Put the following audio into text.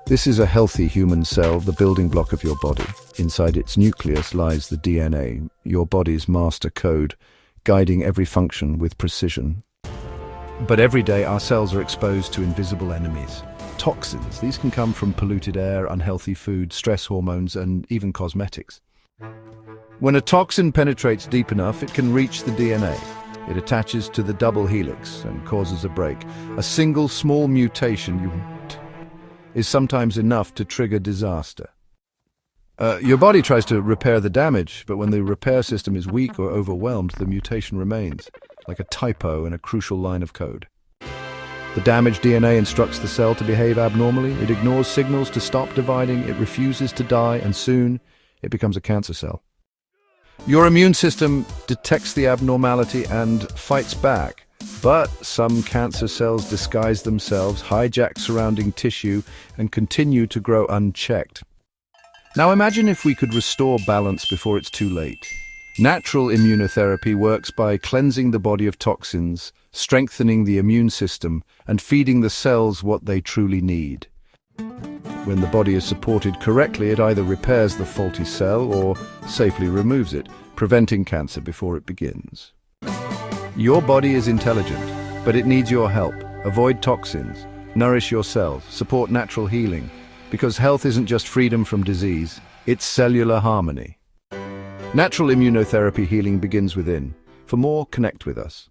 This is a healthy human cell, the building block of your body. Inside its nucleus lies the DNA, your body's master code, guiding every function with precision. But every day our cells are exposed to invisible enemies. Toxins. These can come from polluted air, unhealthy food, stress hormones, and even cosmetics. When a toxin penetrates deep enough, it can reach the DNA. It attaches to the double helix and causes a break. A single small mutation is sometimes enough to trigger disaster. Your body tries to repair the damage, but when the repair system is weak or overwhelmed, the mutation remains, like a typo in a crucial line of code. The damaged DNA instructs the cell to behave abnormally. It ignores signals to stop dividing. It refuses to die, and soon it becomes a cancer cell. Your immune system detects the abnormality and fights back. But some cancer cells disguise themselves, hijack surrounding tissue, and continue to grow unchecked. Now imagine if we could restore balance before it's too late. Natural immunotherapy works by cleansing the body of toxins, strengthening the immune system, and feeding the cells what they truly need. When the body is supported correctly, it either repairs the faulty cell or safely removes it, preventing cancer before it begins. Your body is intelligent, but it needs your help. Avoid toxins, nourish your cells, support natural healing, because health isn't just freedom from disease, it's cellular harmony. Natural immunotherapy healing begins within. For more, connect with us.